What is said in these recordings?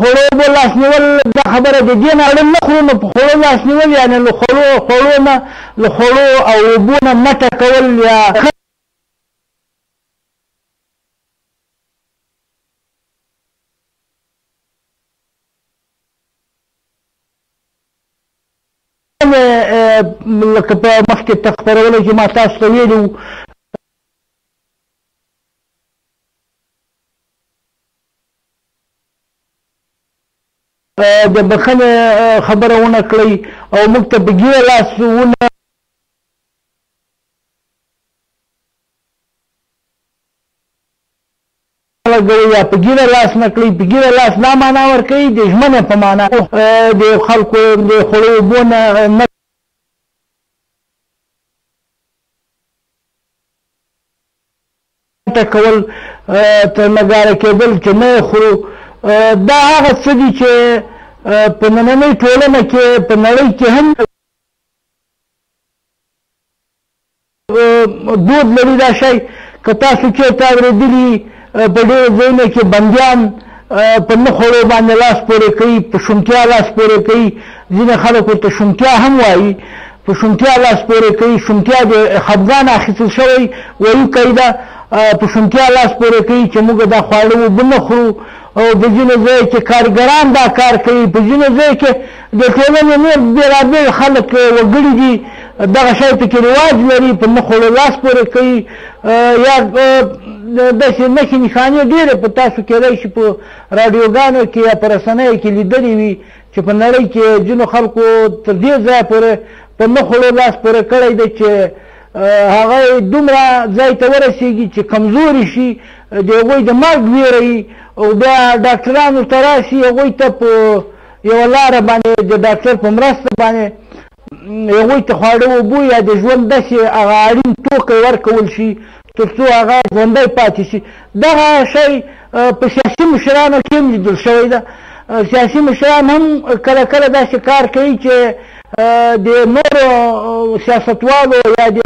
خوړو اوبو لاس نیول دا خبره د دې نه اړین نه خورو نو په خوړو لاس نیول یعنې له خوړو او اوبو نه مټه کول یا لکه په مخکې خپرولو کې ما تاسو ته ویلي وو د بخښنې خبره ونه کړئ او موږ ته په ګیره لاس ونه لګوئ یا په ګیره لاس نه کړئ. په ګیره لاس دا معنا ورکوي د ژمنې په معنا د خلکو د خوړو اوبو نه کول تر نګاره کېدل چې نه خورو دا هغه څه دي چې په نننۍ ټولنه کې په نړۍ کې هم دود لري دا شی. که تاسو چېرته اورېدلي په ډېرو ځایونو کې بندیان په نه خوړو باندې لاس پورې کوي، په شونتیا لاس پورې کوي، ځینې خلک ورته شونتیا هم وایي، په شونتیا لاس پورې کوي. شونتیا د خپګان اخیستل شوی وایي قاعده په شونتیا لاس پورې کوي چې موږ دا خواړه اوبه نه خورو. او په ځینو ځایو کې کارګران دا کار کوي، په ځینو ځایو کې د ټولنې نور بېلابېل خلک وګړي دي دغه شی پکې رواج لري، په نه خوړو لاس پورې کوي. یا داسې نښې نښانې ډېرې په تاسو کېدای شي په راډیوګانو کې یا په رسنیو کې لیدلې وي چې په نړۍ کې ځینو خلکو تر دې ځایه پورې په نه خوړو لاس پورې کړی دی چې هغه دومره ځای ته ورسېږي چې کمزوري شي، د هغوی د مرګ ویره وي او بیا ډاکټرانو ته راشي هغوی ته په یوه لاره باندې د ډاکټر په مرسته باندې هغوی ته خواړه اوبه یا د ژوند داسې هغه اړین توکی ورکول شي تر څو هغه ژوندی پاتې شي. دغه شی په سیاسي مشرانو کې هم لیدل شوی ده. سیاسي مشران هم کله کله داسې کار کوي چې د نورو سیاستوالو یا د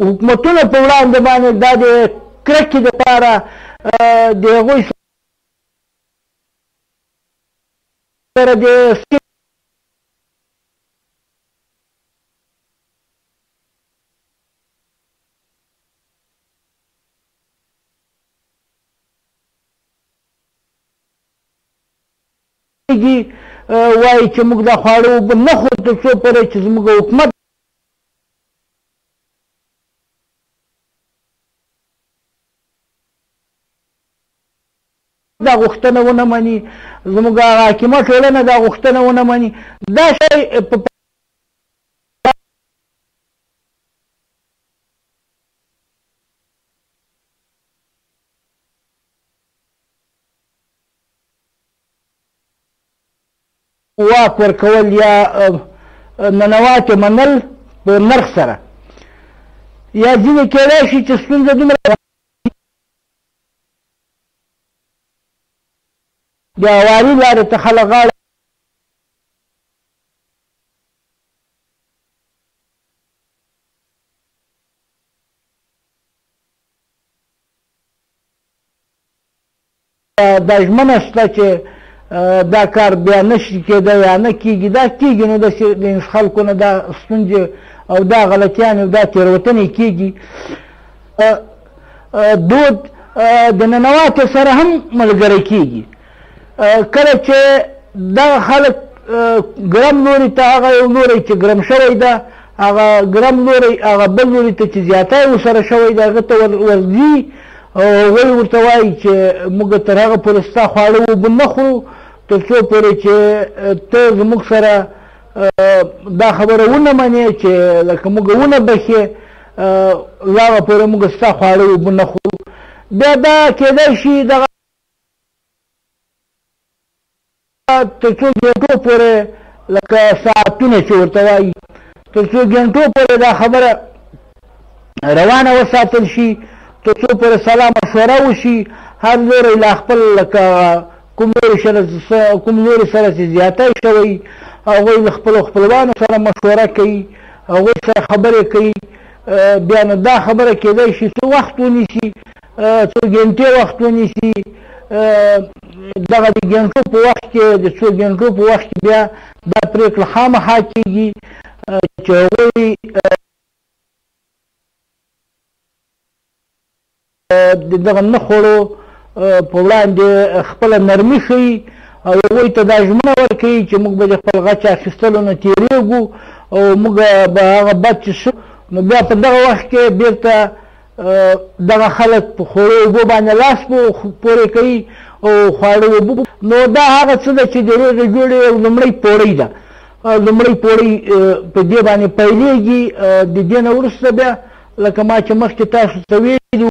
حکومتونو په وړاندې باندې دا د کرکې دپاره د هغوی سره د وایي چې موږ دا خواړه اوبه نه خورو تر څو پورې چې زموږ حکومت دا غوښتنه ونه مني، زموږ حاکمه ټولنه دا غوښتنه ونه مني. دا شی واک ورکول یا ننواتې منل په نرخ سره یا ځینې کېدای شي چې ستونزه دومره د هواري لارې ته خلک غاړه دا ژمنه شته چې دا کار بیا نشي کېدی یا نه کېږي، دا کېږي نو داسې د خلکو نه دا ستونزې او دا غلطیانې او دا تېروتنې کېږي. دود د ننواتو سره هم ملګری کېږي. کله چې دغه خلک ګرم لوري ته هغه یو لوری چې ګرم شوی ده هغه ګرم لوری هغه بل لوري ته چې زیاتی ورسره شوی ده هغه ته ورځي او هغوی ورته وایي چې موږ تر هغه پورې ستا خواړه اوبه نه خورو تر څو پورې چې ته زموږ سره دا خبره ونه منې چې لکه موږ ونه بښې هغه پورې موږ ستا خواړه اوبه نه خورو. بیا دا کېدای شي دغه تر څو ګنټو پورې لکه ساعتونه چې ورته وایي تر څو ګنټو پورې دا خبره روانه وساتل شي، تر څو پورې سلا مشوره وشي، هر لوری لا خپل لکه کوم لوري سره چې زیاتی شوی هغوی له خپلو خپلوانو سره مشوره کوي، هغوی سره خبرې کوي، بیا نو دا خبره کېدای شي څو وخت ونیسي، څو ګنټې وخت ونیسي. دغه د ګنټو په وخت کې د څو ګنټو په وخت کې بیا دا پرېکړه خامخا کېږي چې هغوی د دغه نه خوړو په وړاندې خپله نرمي ښیي او هغوی ته دا ژمنه ورکوي چې موږ به د خپل غچ اخیستلو نه تېرېږو او موږ به هغه بد چې شو نو بیا په دغه وخت کې بېرته دغه خلک په خوړو اوبو باندې لاس پورې کوي او خواړه اوبه. نو دا هغه څه ده چې د روغې جوړې لومړۍ پوړۍ ده. لومړۍ پوړۍ په دې باندې پیلېږي. د دې نه وروسته بیا لکه ما چې مخکې تاسو ته ویلي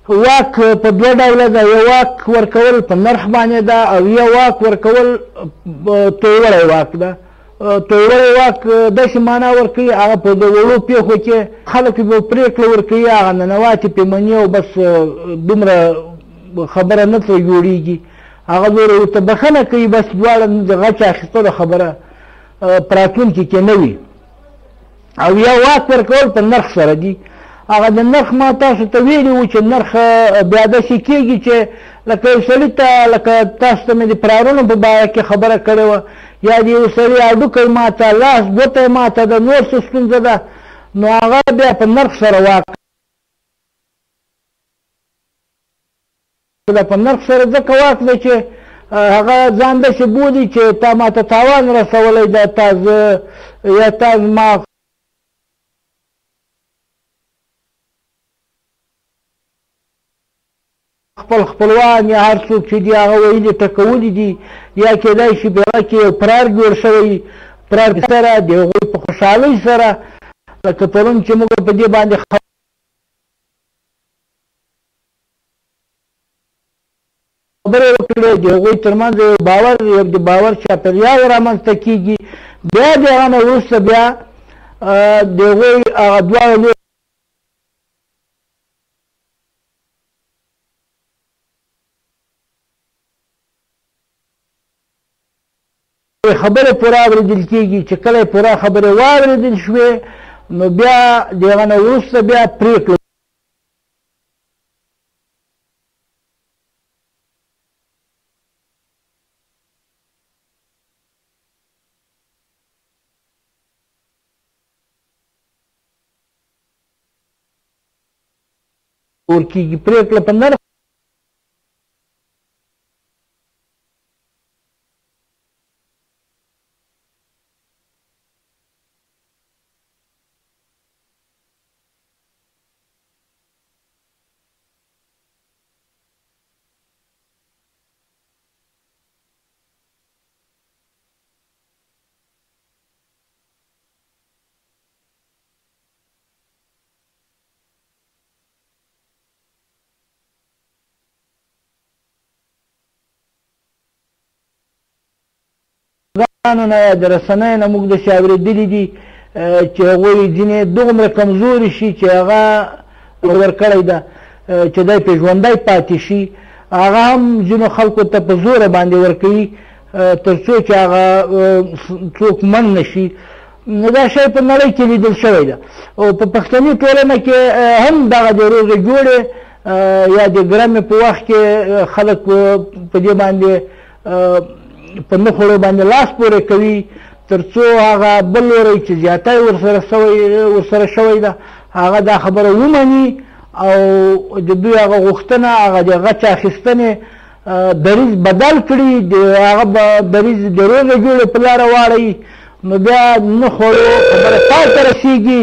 واک په دوه ډوله ده، یو واک ورکول په نرخ باندې ده او یو واک ورکول تویوړی واک ده. تویوړی واک داسې معنا ورکوي هغه په د وړو پېښو کې خلک به پرېکړه ورکوي، هغه ننواتې پې مني او بس دومره خبره نه ترې جوړېږي. هغه نور ورته بښنه کوي، بس دواړه د غچ اخیستلو خبره په راتلونکي کې نه وي. او یا واک ورکول په نرخ سره دي. هغه د نرخ ما تاسو ته ویلي وو چې نرخ بیا داسې کېږي چې لکه یو سړي ته لکه تاسو ته مې د پرارونو په باره کې خبره کړې وه، یا د یو سړي هډوکی ماته، لاس ګوته یې ماته ده، نور څه ستونزه ده، نو هغه بیا په نرخ سره واک ده. په نرخ سره ځکه واک ده چې هغه ځان داسې بولي چې تا ماته تاوان رسولی ده، تا زه یا تا زما خپل خپلوان یا هر څوک چې دي هغه ویلې ټکولي دي، یا کېدای شي په هغه کې یو پرار جوړ شوی، پرار سره د هغوی په خوشحالۍ سره لکه پرون چې موږ په دې باندې خبرې وکړې، د هغوی ترمنځ یو باور، یو د باور چاپېریال رامنځته کېږي. بیا د هغه نه وروسته بیا د هغوی هغه دواړه خبره پوره اورېدل کېږي. چې کله یې پوره خبرې واورېدل شوې نو بیا د هغه نه وروسته بیا پرېکړه ورکېږي. پرېکړه په نرخ نه د رسنیو نه موږ داسې اورېدلي دي چې هغوی ځینې دومره کمزوري شي چې هغه ورکړی ده چې دی پرې ژوندی پاتې شي، هغه هم ځینو خلکو ته په زوره باندې ورکوي تر څو چې هغه څوک من نه شي. نو دا شی په نړۍ کې لیدل شوی ده او په پښتني ټولنه کې هم دغه د روغې جوړې یا د ګرمې په وخت کې خلک په دې باندې په نه خوړو باندې لاس پورې کوي تر څو هغه بل لوری چې زیاتی ورسره شوی ده هغه دا خبره ومني او د دوی هغه غوښتنه هغه د غچ اخیستنې دریځ بدل کړي، هغه دریځ د روغې جوړې په لاره واړوي. نو بیا نه خوړو خبره پای ته رسېږي.